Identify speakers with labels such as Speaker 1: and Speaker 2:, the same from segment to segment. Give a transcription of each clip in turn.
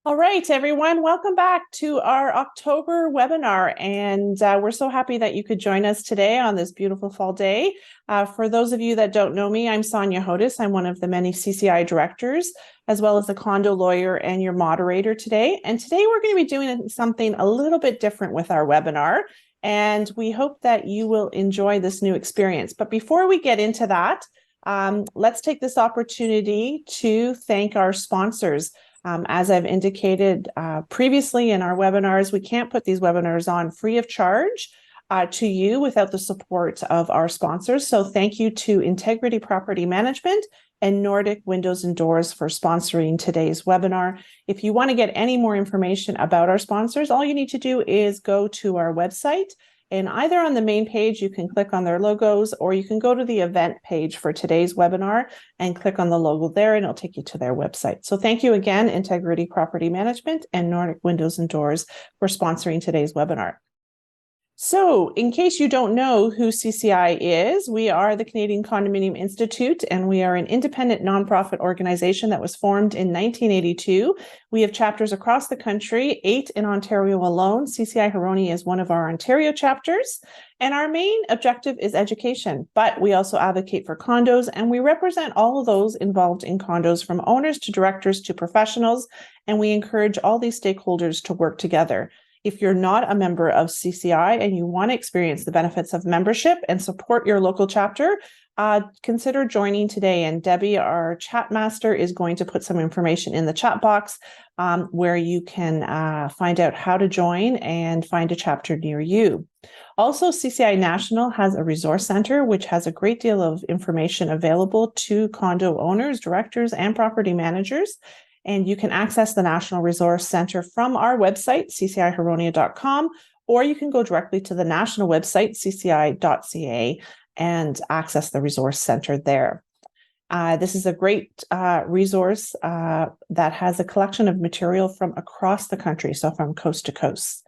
Speaker 1: All right, everyone, welcome back to our October webinar. And we're so happy that you could join us today on this beautiful fall day. For those of you that don't know me, I'm Sonia Hodis. I'm one of the many CCI directors, as well as the condo lawyer and your moderator today. And today we're going to be doing something a little bit different with our webinar. And we hope that you will enjoy this new experience. But before we get into that, let's take this opportunity to thank our sponsors. As I've indicated previously in our webinars, we can't put these webinars on free of charge to you without the support of our sponsors. So thank you to Integrity Property Management and Nordic Windows and Doors for sponsoring today's webinar. If you want to get any more information about our sponsors, all you need to do is go to our website. And either on the main page, you can click on their logos, or you can go to the event page for today's webinar and click on the logo there, and it'll take you to their website. So thank you again, Integrity Property Management and Nordic Windows and Doors, for sponsoring today's webinar. So in case you don't know who CCI is, we are the Canadian Condominium Institute, and we are an independent nonprofit organization that was formed in 1982. We have chapters across the country, 8 in Ontario alone. CCI Huronia is one of our Ontario chapters, and our main objective is education, but we also advocate for condos, and we represent all of those involved in condos, from owners to directors to professionals, and we encourage all these stakeholders to work together. If you're not a member of CCI and you want to experience the benefits of membership and support your local chapter, consider joining today. And Debbie, our chat master, is going to put some information in the chat box where you can find out how to join and find a chapter near you. Also, CCI National has a resource center, which has a great deal of information available to condo owners, directors, and property managers. And you can access the National Resource Center from our website, ccihuronia.com, or you can go directly to the national website, cci.ca, and access the Resource Center there. This is a great resource that has a collection of material from across the country, so from coast to coast.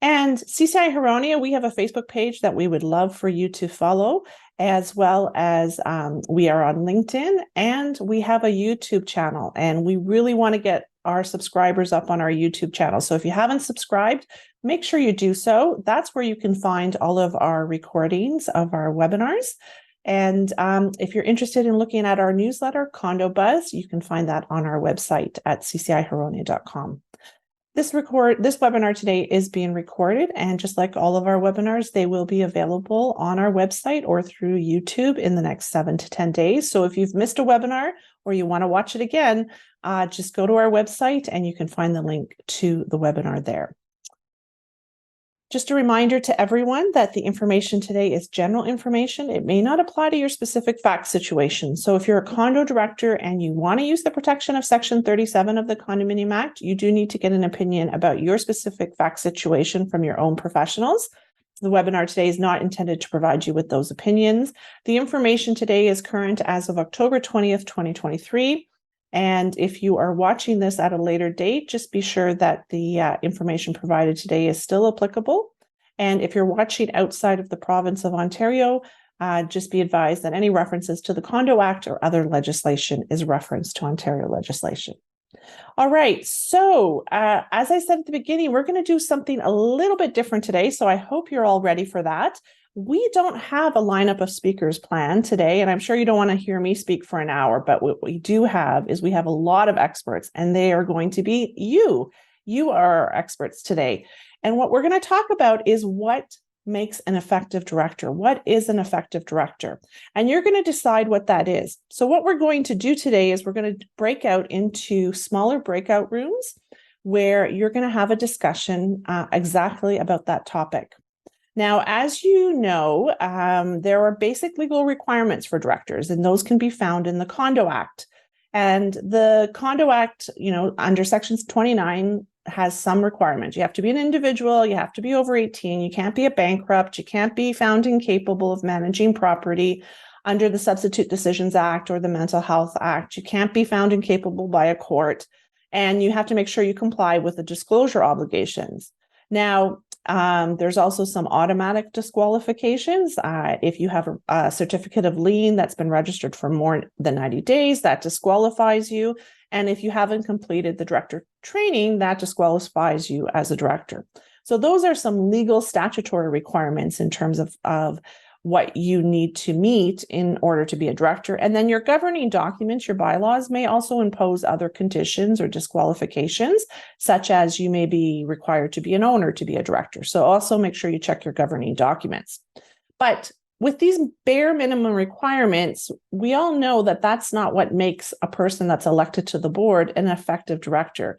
Speaker 1: And CCI Huronia, we have a Facebook page that we would love for you to follow, as well as we are on LinkedIn, and we have a YouTube channel, and we really want to get our subscribers up on our YouTube channel. So if you haven't subscribed, make sure you do so. That's where you can find all of our recordings of our webinars. And if you're interested in looking at our newsletter, Condo Buzz, you can find that on our website at ccihuronia.com. This webinar today is being recorded, and just like all of our webinars, they will be available on our website or through YouTube in the next 7 to 10 days. So if you've missed a webinar or you want to watch it again, just go to our website and you can find the link to the webinar there. Just a reminder to everyone that the information today is general information. It may not apply to your specific fact situation. So if you're a condo director and you want to use the protection of Section 37 of the Condominium Act, you do need to get an opinion about your specific fact situation from your own professionals. The webinar today is not intended to provide you with those opinions. The information today is current as of October 20th, 2023. And if you are watching this at a later date, just be sure that the information provided today is still applicable. And if you're watching outside of the province of Ontario, just be advised that any references to the Condo Act or other legislation is reference to Ontario legislation. All right, so as I said at the beginning, we're going to do something a little bit different today, so I hope you're all ready for that. We don't have a lineup of speakers planned today, and I'm sure you don't want to hear me speak for an hour, but what we do have is we have a lot of experts, and they are going to be you. You are our experts today. And what we're going to talk about is what makes an effective director. What is an effective director? And you're going to decide what that is. So what we're going to do today is we're going to break out into smaller breakout rooms where you're going to have a discussion exactly about that topic. Now, as you know, there are basic legal requirements for directors, and those can be found in the Condo Act. And the Condo Act, under Sections 29, has some requirements. You have to be an individual, you have to be over 18, you can't be a bankrupt, you can't be found incapable of managing property under the Substitute Decisions Act or the Mental Health Act. You can't be found incapable by a court, and you have to make sure you comply with the disclosure obligations. Now, there's also some automatic disqualifications. If you have a certificate of lien that's been registered for more than 90 days, that disqualifies you. And if you haven't completed the director training, that disqualifies you as a director. So those are some legal statutory requirements in terms of what you need to meet in order to be a director. And then your governing documents, your bylaws, may also impose other conditions or disqualifications, such as you may be required to be an owner to be a director. So also make sure you check your governing documents. But with these bare minimum requirements, we all know that that's not what makes a person that's elected to the board an effective director.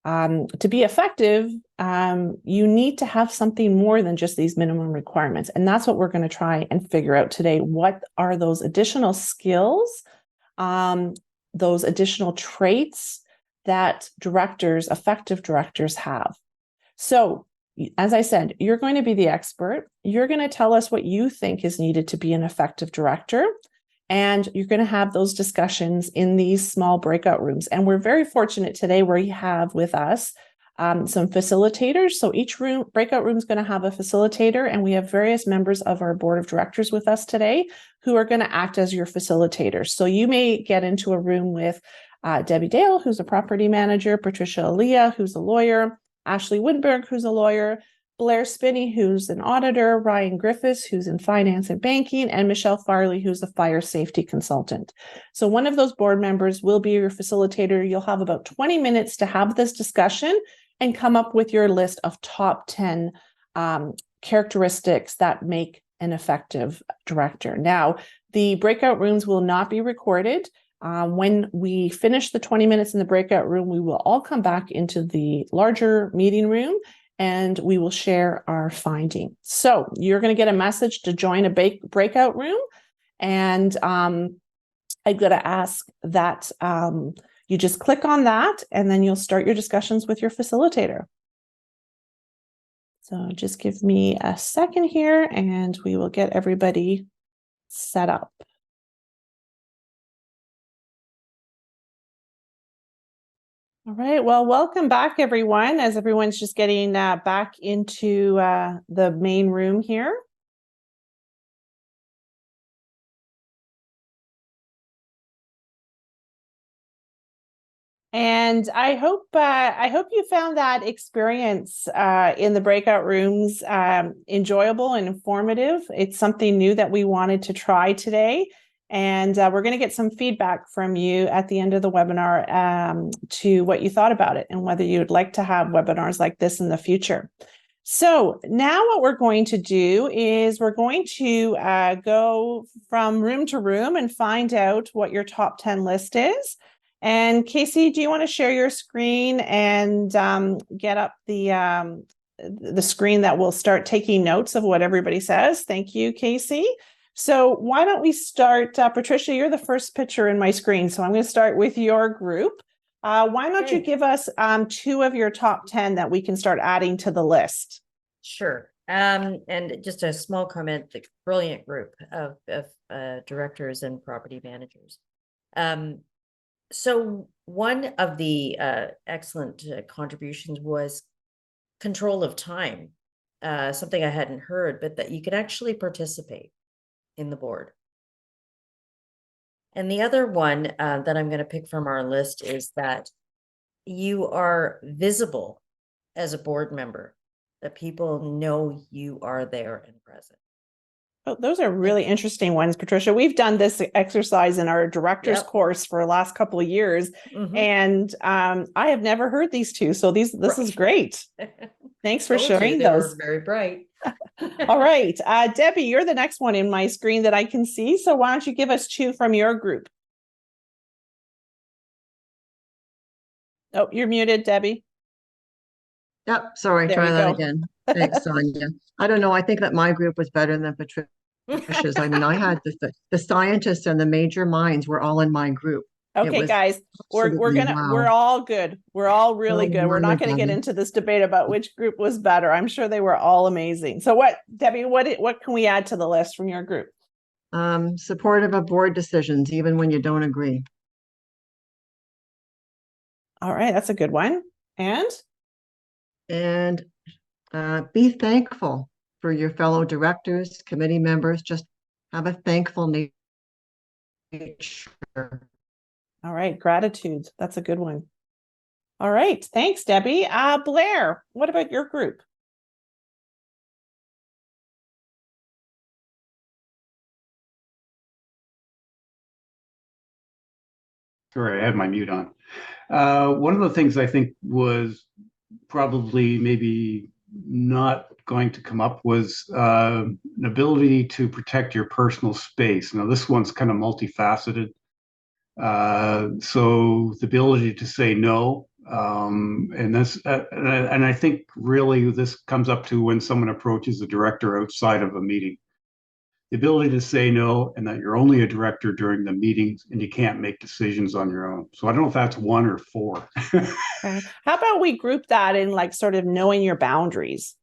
Speaker 1: To be effective, you need to have something more than just these minimum requirements. And that's what we're going to try and figure out today. What are those additional skills, those additional traits that directors, effective directors have? So, as I said, you're going to be the expert. You're going to tell us what you think is needed to be an effective director. And you're going to have those discussions in these small breakout rooms. And we're very fortunate today where we have with us some facilitators. So each breakout room is going to have a facilitator, and we have various members of our board of directors with us today who are going to act as your facilitators. So you may get into a room with Debbie Dale, who's a property manager, Patricia Aaliyah, who's a lawyer, Ashley Winberg, who's a lawyer, Blair Spinney, who's an auditor, Ryan Griffiths, who's in finance and banking, and Michelle Farley, who's a fire safety consultant. So one of those board members will be your facilitator. You'll have about 20 minutes to have this discussion and come up with your list of top 10 characteristics that make an effective director. Now, the breakout rooms will not be recorded. When we finish the 20 minutes in the breakout room, we will all come back into the larger meeting room and we will share our finding. So you're going to get a message to join a breakout room. And I'm going to ask that you just click on that, and then you'll start your discussions with your facilitator. So just give me a second here, and we will get everybody set up. All right, well, welcome back, everyone, as everyone's just getting back into the main room here. And I hope you found that experience in the breakout rooms enjoyable and informative. It's something new that we wanted to try today. And we're going to get some feedback from you at the end of the webinar to what you thought about it and whether you'd like to have webinars like this in the future. So now what we're going to do is we're going to go from room to room and find out what your top 10 list is. And Casey, do you want to share your screen and get up the screen that will start taking notes of what everybody says? Thank you, Casey. So why don't we start, Patricia, you're the first picture in my screen. So I'm going to start with your group. Why don't you give us 2 of your top 10 that we can start adding to the list?
Speaker 2: Sure. And just a small comment, the brilliant group of directors and property managers. So one of the excellent contributions was control of time, something I hadn't heard, but that you could actually participate in the board. And the other one that I'm going to pick from our list is that you are visible as a board member, that people know you are there and present.
Speaker 1: Oh, those are really interesting ones, Patricia. We've done this exercise in our director's course for the last couple of years, and I have never heard these two. So this is great. Thanks for sharing those.
Speaker 2: They were very bright.
Speaker 1: All right, Debbie, you're the next one in my screen that I can see. So why don't you give us 2 from your group? Oh, you're muted, Debbie.
Speaker 3: Yep, sorry, try that again. Thanks, Sonia. I don't know, I think that my group was better than Patricia's. I mean, I had the scientists and the major minds were all in my group.
Speaker 1: Okay, guys, we're all good. We're all really good. We're not going to get into this debate about which group was better. I'm sure they were all amazing. So Debbie, what can we add to the list from your group?
Speaker 3: Supportive of board decisions, even when you don't agree.
Speaker 1: All right, that's a good one. And
Speaker 3: be thankful for your fellow directors, committee members. Just have a thankful nature.
Speaker 1: All right, gratitude. That's a good one. All right, thanks, Debbie. Blair, what about your group?
Speaker 4: Sorry, I had my mute on. One of the things I think was probably maybe not going to come up was an ability to protect your personal space. Now, this one's kind of multifaceted. So the ability to say no, and I think really this comes up to when someone approaches the director outside of a meeting. The ability to say no, and that you're only a director during the meetings and you can't make decisions on your own. So I don't know if that's 1 or 4.
Speaker 1: Okay. How about we group that in like sort of knowing your boundaries?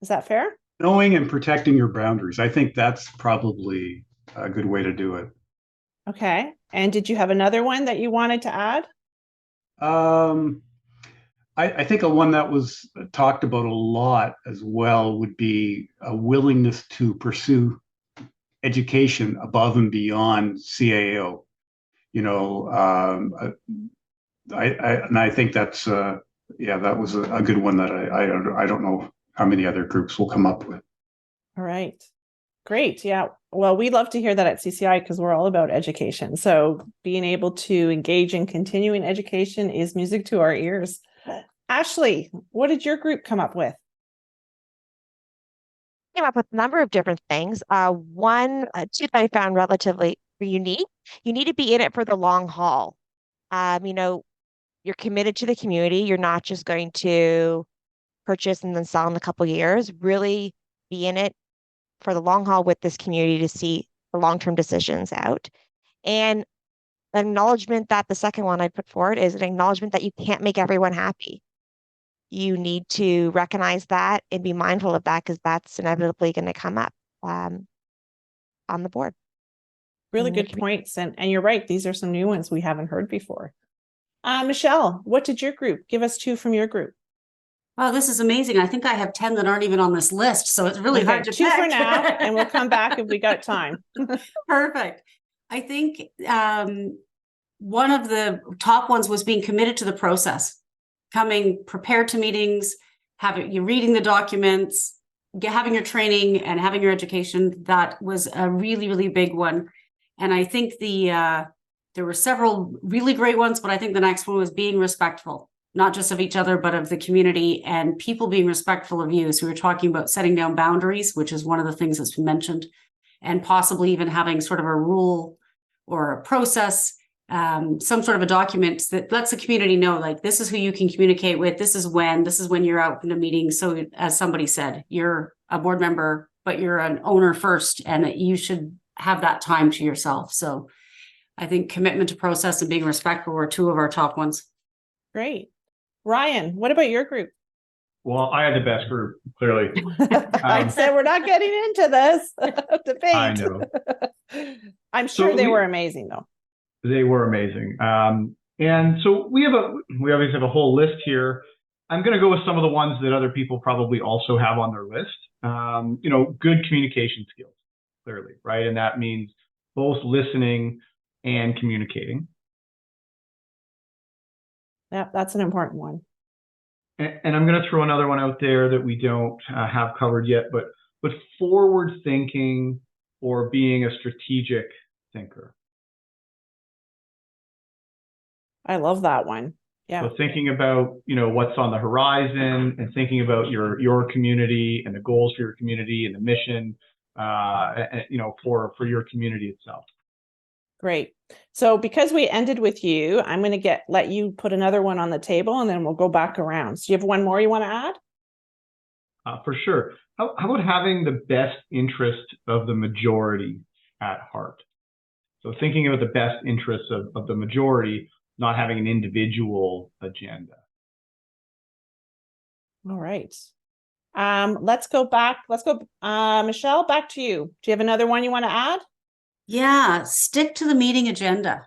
Speaker 1: Is that fair?
Speaker 4: Knowing and protecting your boundaries. I think that's probably a good way to do it.
Speaker 1: Okay. And did you have another one that you wanted to add?
Speaker 4: I think a one that was talked about a lot as well would be a willingness to pursue education above and beyond CAO. You know, I think that's that was a good one that I don't know how many other groups will come up with.
Speaker 1: All right. Great. Yeah. Well, we love to hear that at CCI because we're all about education. So being able to engage in continuing education is music to our ears. Ashley, what did your group come up with?
Speaker 5: Came up with a number of different things. Two that I found relatively unique. You need to be in it for the long haul. You're committed to the community. You're not just going to purchase and then sell in a couple of years. Really be in it for the long haul with this community to see the long-term decisions out. And an acknowledgement that the second one I put forward is an acknowledgement that you can't make everyone happy. You need to recognize that and be mindful of that because that's inevitably going to come up on the board.
Speaker 1: Really good points. And you're right. These are some new ones we haven't heard before. Michelle, what did your group? Give us 2 from your group.
Speaker 6: Oh, this is amazing. I think I have 10 that aren't even on this list. So it's really hard to
Speaker 1: 2
Speaker 6: pick.
Speaker 1: for now, and we'll come back if we got time.
Speaker 6: Perfect. I think one of the top ones was being committed to the process, coming prepared to meetings, you reading the documents, having your training and having your education. That was a really, really big one. And I think there were several really great ones, but I think the next one was being respectful, not just of each other, but of the community and people being respectful of you. So we were talking about setting down boundaries, which is one of the things that's been mentioned, and possibly even having sort of a rule or a process, some sort of a document that lets the community know, like, this is who you can communicate with. This is when you're out in a meeting. So as somebody said, you're a board member, but you're an owner first, and that you should have that time to yourself. So I think commitment to process and being respectful were 2 of our top ones.
Speaker 1: Great. Ryan, what about your group?
Speaker 7: Well, I had the best group, clearly.
Speaker 1: I said we're not getting into this debate.
Speaker 7: I know.
Speaker 1: I'm sure they were amazing, though.
Speaker 7: They were amazing. And so we obviously have a whole list here. I'm going to go with some of the ones that other people probably also have on their list. Good communication skills, clearly, right? And that means both listening and communicating.
Speaker 1: Yeah, that's an important one.
Speaker 7: And I'm going to throw another one out there that we don't have covered yet, but forward thinking or being a strategic thinker.
Speaker 1: I love that one. Yeah. So
Speaker 7: thinking about, what's on the horizon and thinking about your community and the goals for your community and the mission, for your community itself.
Speaker 1: Great. So because we ended with you, I'm going to let you put another one on the table and then we'll go back around. So you have one more you want to add?
Speaker 7: For sure. How about having the best interest of the majority at heart? So thinking about the best interests of the majority, not having an individual agenda.
Speaker 1: All right. Let's go back. Michelle, back to you. Do you have another one you want to add?
Speaker 6: Yeah, stick to the meeting agenda.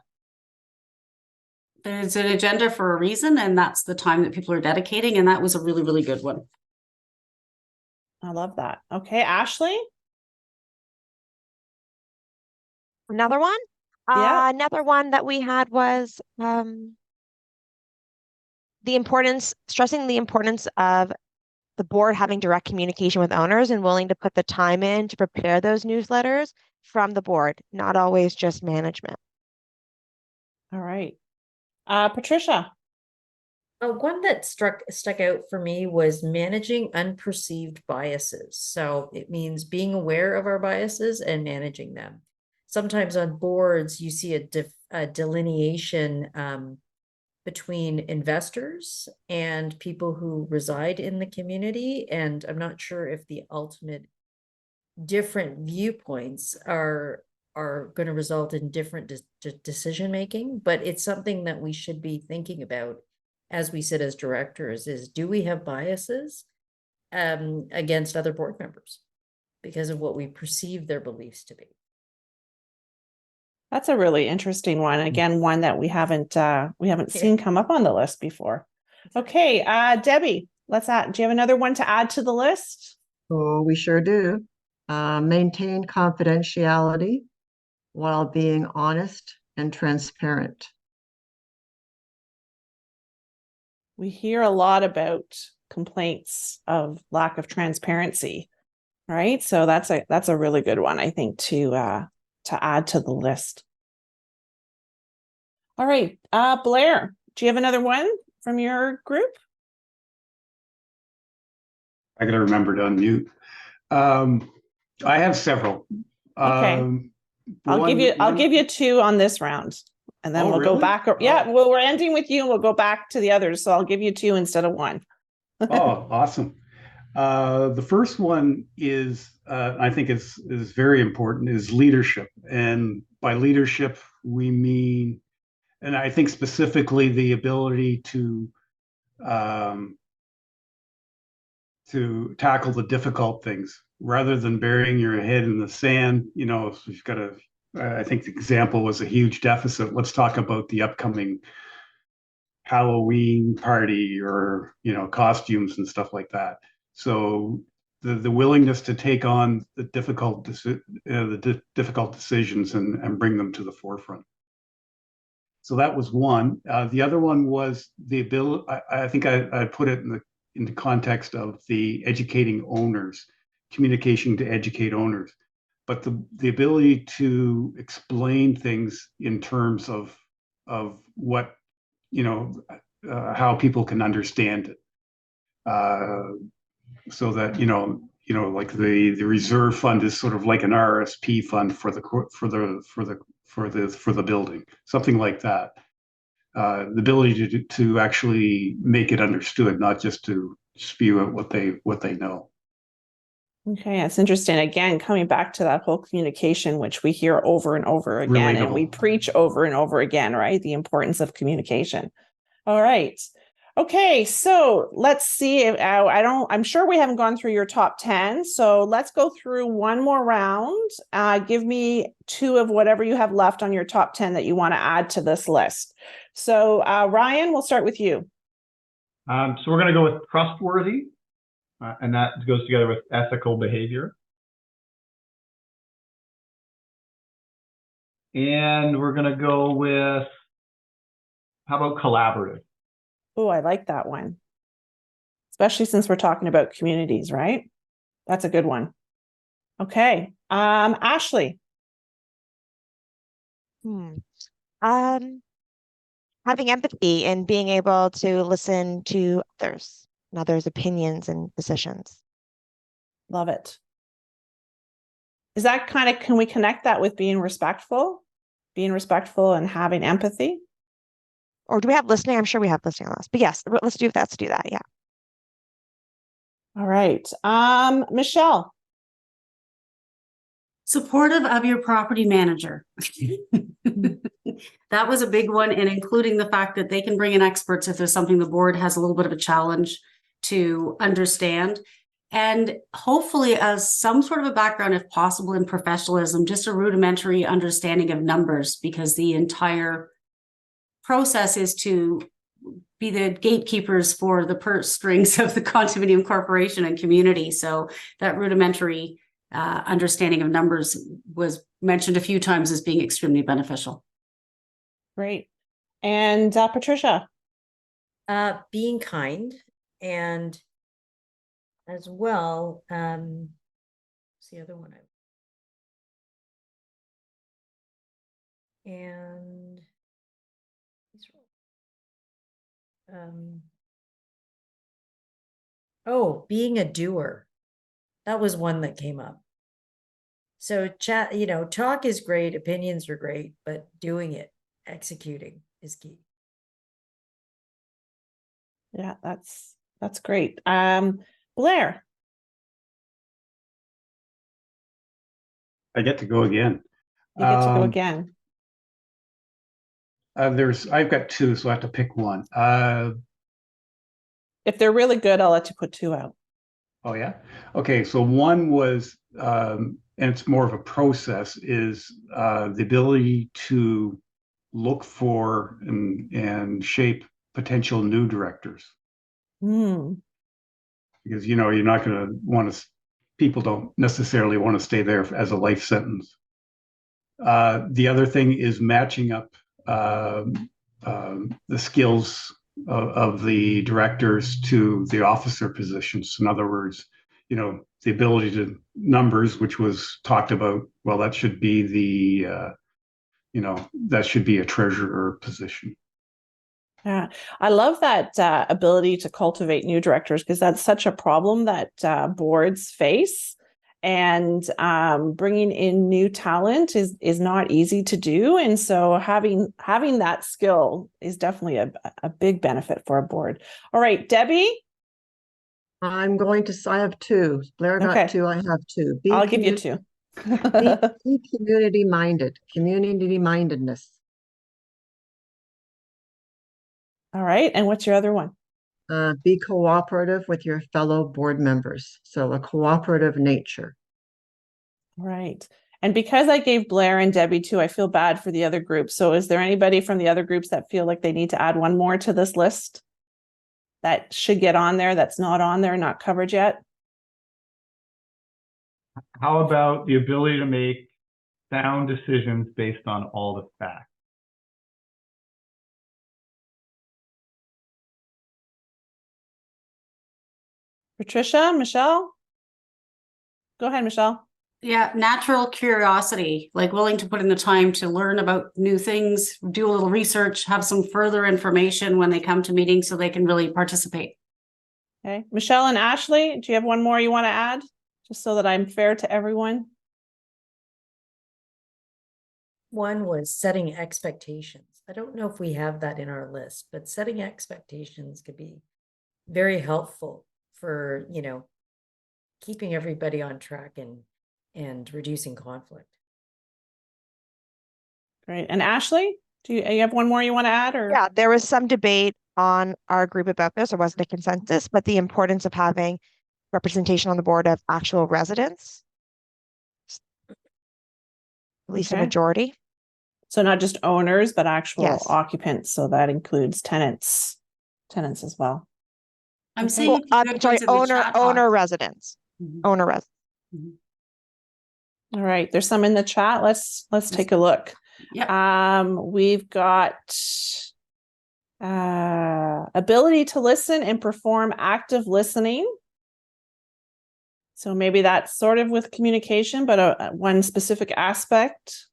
Speaker 6: There's an agenda for a reason, and that's the time that people are dedicating. And that was a really, really good one.
Speaker 1: I love that. Okay, Ashley?
Speaker 5: Another one?
Speaker 1: Yeah.
Speaker 5: Another one that we had was stressing the importance of the board having direct communication with owners and willing to put the time in to prepare those newsletters from the board, not always just management.
Speaker 1: All right. Patricia.
Speaker 2: One that stuck out for me was managing unperceived biases. So it means being aware of our biases and managing them. Sometimes on boards, you see a delineation between investors and people who reside in the community. And I'm not sure if the ultimate different viewpoints are going to result in different decision making, but it's something that we should be thinking about as we sit as directors is, do we have biases against other board members because of what we perceive their beliefs to be?
Speaker 1: That's a really interesting one. Again, one that we haven't seen come up on the list before. Okay, Debbie, do you have another one to add to the list?
Speaker 3: Oh, we sure do. Maintain confidentiality while being honest and transparent.
Speaker 1: We hear a lot about complaints of lack of transparency, right? So that's a really good one, I think, to add to the list. All right, Blair, do you have another one from your group?
Speaker 4: I gotta remember to unmute. I have several.
Speaker 1: Okay. I'll give you two on this round, and then we'll go back. Yeah, well, we're ending with you, and we'll go back to the others. So I'll give you two instead of one.
Speaker 4: Oh, awesome. The first one is, I think is very important, is leadership. And by leadership, we mean, and I think specifically the ability to tackle the difficult things rather than burying your head in the sand. You know, if you've got I think the example was a huge deficit. Let's talk about the upcoming Halloween party or, you know, costumes and stuff like that. So the willingness to take on the difficult decisions and bring them to the forefront. So that was one. The other one was the ability. I think I put it in the context of the educating owners, communication to educate owners, but the ability to explain things in terms of what, you know, how people can understand it, so that like the reserve fund is sort of like an RSP fund for the building, something like that. The ability to actually make it understood, not just to spew out what they know.
Speaker 1: Okay, that's interesting. Again, coming back to that whole communication, which we hear over and over again, and we preach over and over again, right? The importance of communication. All right. Okay, so let's see. I'm sure we haven't gone through your top 10. So let's go through one more round. Give me two of whatever you have left on your top 10 that you want to add to this list. So Ryan, we'll start with you.
Speaker 7: So we're going to go with trustworthy, and that goes together with ethical behavior. And we're going to go with, how about collaborative?
Speaker 1: Oh, I like that one. Especially since we're talking about communities, right? That's a good one. Okay. Ashley.
Speaker 5: Having empathy and being able to listen to others and others' opinions and decisions.
Speaker 1: Love it. Is that can we connect that with being respectful? Being respectful and having empathy?
Speaker 5: Or do we have listening? I'm sure we have listening on this, but yes, let's do that. Yeah.
Speaker 1: All right. Michelle.
Speaker 6: Supportive of your property manager. That was a big one, and including the fact that they can bring in experts if there's something the board has a little bit of a challenge to understand. And hopefully as some sort of a background, if possible, in professionalism, just a rudimentary understanding of numbers, because the entire process is to be the gatekeepers for the purse strings of the condominium corporation and community. So that rudimentary understanding of numbers was mentioned a few times as being extremely beneficial.
Speaker 1: Great. And Patricia?
Speaker 2: Being kind, and as well, what's the other one? And oh, being a doer. That was one that came up. So chat, talk is great, opinions are great, but doing it, executing is key.
Speaker 1: Yeah, that's great. Blair.
Speaker 4: I get to go again.
Speaker 1: You get to go again.
Speaker 4: I've got two, so I have to pick one.
Speaker 1: If they're really good, I'll let you put two out.
Speaker 4: Oh yeah. Okay. So one was, and it's more of a process, is the ability to look for and shape potential new directors. Because you're not going to want to. People don't necessarily want to stay there as a life sentence. The other thing is matching up the skills of the directors to the officer positions. In other words, the ability to numbers, which was talked about. Well, that should be that should be a treasurer position.
Speaker 1: Yeah, I love that ability to cultivate new directors, because that's such a problem that boards face. And bringing in new talent is not easy to do. And so having that skill is definitely a big benefit for a board. All right, Debbie?
Speaker 3: I have two. Blair got two, I have two.
Speaker 1: I'll give you two.
Speaker 3: Be community mindedness.
Speaker 1: All right, and what's your other one?
Speaker 3: Be cooperative with your fellow board members. So a cooperative nature.
Speaker 1: Right. And because I gave Blair and Debbie two, I feel bad for the other groups. So is there anybody from the other groups that feel like they need to add one more to this list that should get on there, that's not on there, not covered yet?
Speaker 7: How about the ability to make sound decisions based on all the facts?
Speaker 1: Patricia, Michelle? Go ahead, Michelle.
Speaker 6: Yeah, natural curiosity, like willing to put in the time to learn about new things, do a little research, have some further information when they come to meetings so they can really participate.
Speaker 1: Okay, Michelle and Ashley, do you have one more you want to add? Just so that I'm fair to everyone.
Speaker 2: One was setting expectations. I don't know if we have that in our list, but setting expectations could be very helpful for, keeping everybody on track and reducing conflict.
Speaker 1: Great. And Ashley, do you have one more you want to add? Or
Speaker 5: yeah, there was some debate on our group about this. There wasn't a consensus, but the importance of having representation on the board of actual residents, at least a majority.
Speaker 1: So not just owners, but actual
Speaker 5: Yes.
Speaker 1: occupants. So that includes tenants as well.
Speaker 6: I'm saying
Speaker 5: sorry, owner residents. Owner residents.
Speaker 1: All right, there's some in the chat. Let's take a look.
Speaker 6: Yeah.
Speaker 1: We've got ability to listen and perform active listening. So maybe that's sort of with communication, but one specific aspect.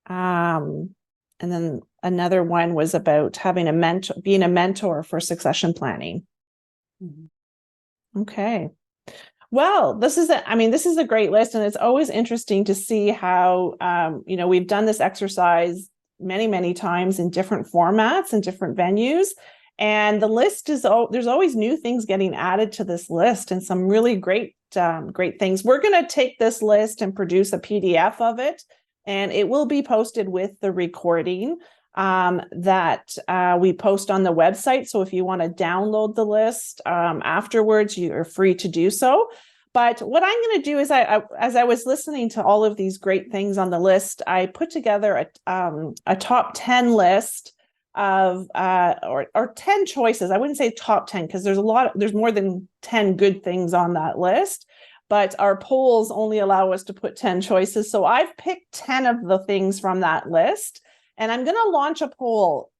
Speaker 1: And then another one was about having being a mentor for succession planning. Okay. Well, this is a great list, and it's always interesting to see how, we've done this exercise many, many times in different formats and different venues. And the list there's always new things getting added to this list, and some really great things. We're going to take this list and produce a PDF of it, and it will be posted with the recording that we post on the website. So if you want to download the list afterwards, you are free to do so. But what I'm going to do is, as I was listening to all of these great things on the list, I put together a top 10 list of or 10 choices. I wouldn't say top 10 because there's more than 10 good things on that list. but our polls only allow us to put 10 choices. So I've picked 10 of the things from that list, and I'm going to launch a poll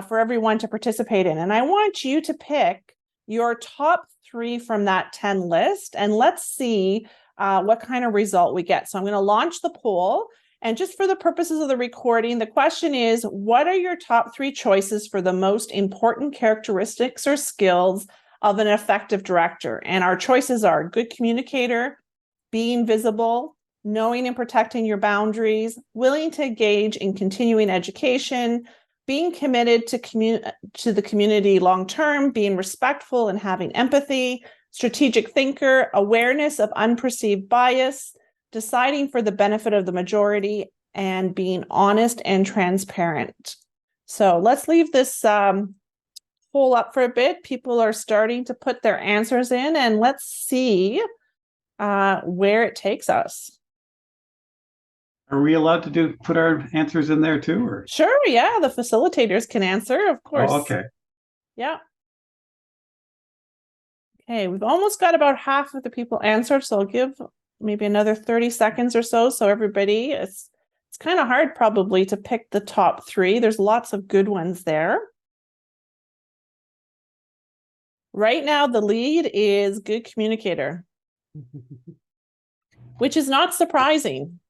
Speaker 1: for everyone to participate in. And I want you to pick your top 3 from that 10 list, and let's see what kind of result we get. So I'm going to launch the poll. And just for the purposes of the recording, the question is, what are your top 3 choices for the most important characteristics or skills of an effective director? And our choices are good communicator, being visible, knowing and protecting your boundaries, willing to engage in continuing education, being committed to the community long-term, being respectful and having empathy, strategic thinker, awareness of unperceived bias, deciding for the benefit of the majority, and being honest and transparent. So let's leave this poll up for a bit. People are starting to put their answers in, and let's see where it takes us.
Speaker 4: Are we allowed to put our answers in there too? Or?
Speaker 1: Sure, yeah, the facilitators can answer, of course.
Speaker 4: Oh, okay.
Speaker 1: Yeah. Okay, we've almost got about half of the people answered, so I'll give maybe another 30 seconds or so. So everybody, it's kind of hard probably to pick the top 3. There's lots of good ones there. Right now, the lead is good communicator, which is not surprising.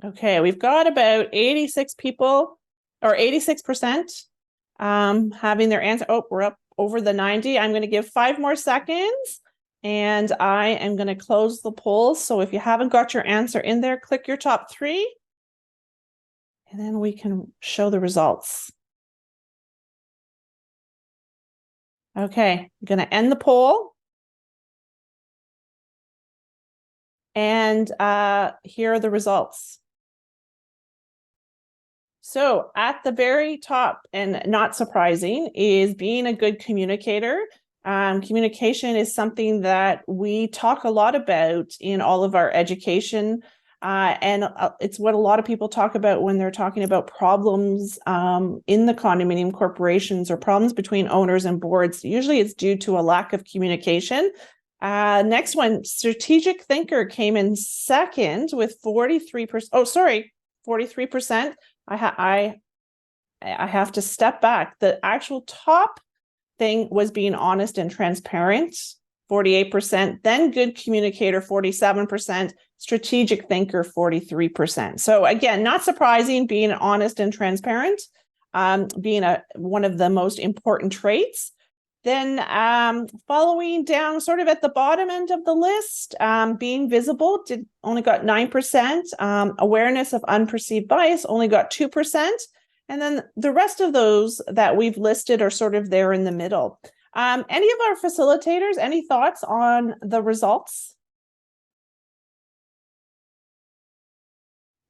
Speaker 1: Okay, we've got about 86 people, or 86% having their answer. Oh, we're up over the 90. I'm going to give 5 more seconds, and I am going to close the poll. So if you haven't got your answer in there, click your top 3, and then we can show the results. Okay, I'm going to end the poll. And here are the results. So at the very top, and not surprising, is being a good communicator. Communication is something that we talk a lot about in all of our education. And it's what a lot of people talk about when they're talking about problems in the condominium corporations or problems between owners and boards. Usually it's due to a lack of communication. Next one, strategic thinker came in second with 43%. Oh, sorry, 43%. I have to step back. The actual top thing was being honest and transparent, 48%, then good communicator, 47%, strategic thinker, 43%. So again, not surprising, being honest and transparent, being one of the most important traits. Then following down sort of at the bottom end of the list, being visible only got 9%. Awareness of unperceived bias only got 2%. And then the rest of those that we've listed are sort of there in the middle. Any of our facilitators, any thoughts on the results?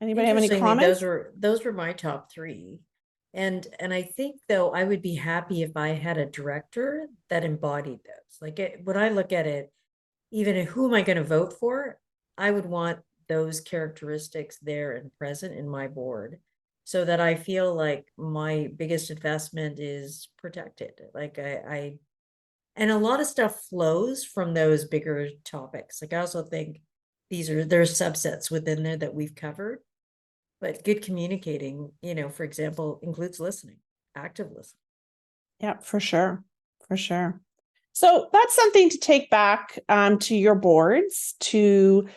Speaker 1: Anybody have any comments?
Speaker 2: Those were my top 3. And I think, though, I would be happy if I had a director that embodied those. Like when I look at it, even who am I going to vote for, I would want those characteristics there and present in my board, so that I feel like my biggest investment is protected. Like and a lot of stuff flows from those bigger topics. Like I also think there's subsets within there that we've covered. But good communicating, for example, includes listening, active listening.
Speaker 1: Yeah, for sure. For sure. So that's something to take back to your boards, to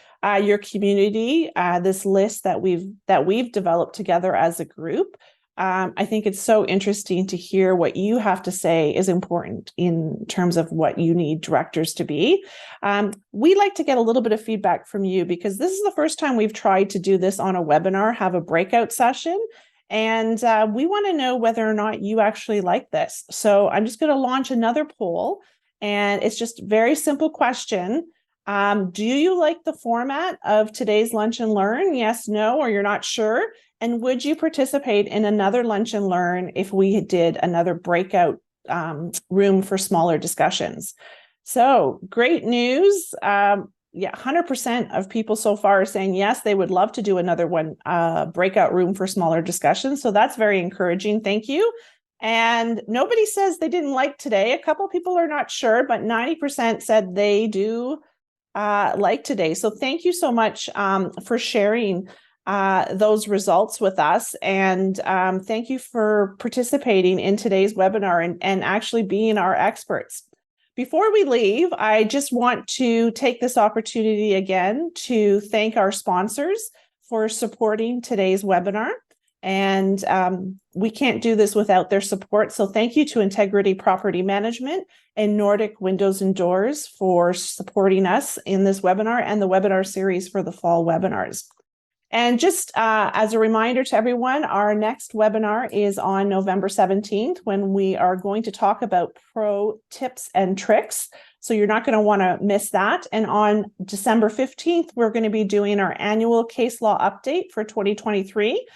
Speaker 1: your community, this list that we've developed together as a group. I think it's so interesting to hear what you have to say is important in terms of what you need directors to be. We like to get a little bit of feedback from you, because this is the first time we've tried to do this on a webinar, have a breakout session. And we want to know whether or not you actually like this. So I'm just going to launch another poll, and it's just a very simple question. Do you like the format of today's Lunch and Learn? Yes, no, or you're not sure? And would you participate in another Lunch and Learn if we did another breakout room for smaller discussions? So great news. Yeah, 100% of people so far are saying yes, they would love to do another one, breakout room for smaller discussions. So that's very encouraging. Thank you. And nobody says they didn't like today. A couple people are not sure, but 90% said they do like today. So thank you so much for sharing those results with us. And thank you for participating in today's webinar and actually being our experts. Before we leave, I just want to take this opportunity again to thank our sponsors for supporting today's webinar. And we can't do this without their support. So thank you to Integrity Property Management and Nordic Windows and Doors for supporting us in this webinar and the webinar series for the fall webinars. And just as a reminder to everyone, our next webinar is on November 17th, when we are going to talk about pro tips and tricks. So you're not going to want to miss that. And on December 15th, we're going to be doing our annual case law update for 2023.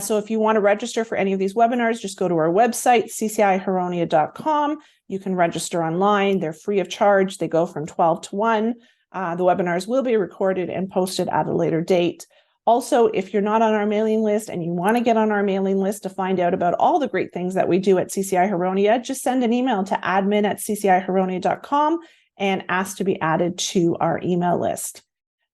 Speaker 1: So if you want to register for any of these webinars, just go to our website, ccihuronia.com. You can register online. They're free of charge. They go from 12 to 1. The webinars will be recorded and posted at a later date. Also, if you're not on our mailing list and you want to get on our mailing list to find out about all the great things that we do at CCI Huronia, just send an email to admin@ccihuronia.com and ask to be added to our email list.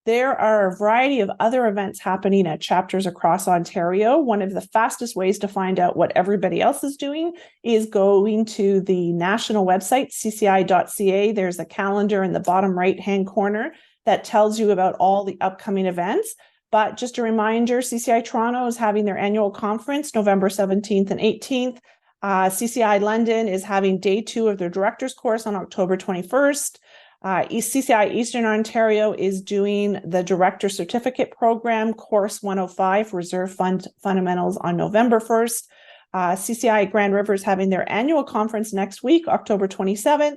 Speaker 1: There are a variety of other events happening at chapters across Ontario. One of the fastest ways to find out what everybody else is doing is going to the national website, cci.ca. There's a calendar in the bottom right-hand corner that tells you about all the upcoming events. But just a reminder, CCI Toronto is having their annual conference November 17th and 18th. CCI London is having day 2 of their director's course on October 21st. CCI Eastern Ontario is doing the Director Certificate Program, Course 105, Reserve Fund Fundamentals on November 1st. CCI Grand River is having their annual conference next week, October 27th.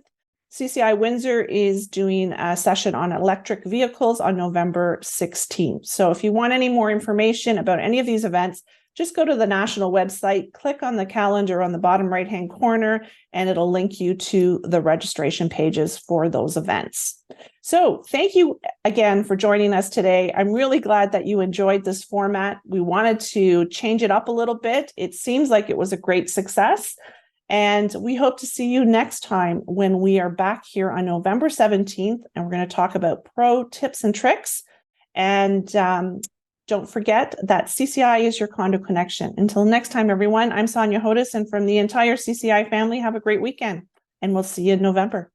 Speaker 1: CCI Windsor is doing a session on electric vehicles on November 16th. So if you want any more information about any of these events, just go to the national website, click on the calendar on the bottom right-hand corner, and it'll link you to the registration pages for those events. So thank you again for joining us today. I'm really glad that you enjoyed this format. We wanted to change it up a little bit. It seems like it was a great success. And we hope to see you next time when we are back here on November 17th, and we're going to talk about pro tips and tricks. And don't forget that CCI is your condo connection. Until next time, everyone, I'm Sonia Hodis, and from the entire CCI family, have a great weekend, and we'll see you in November.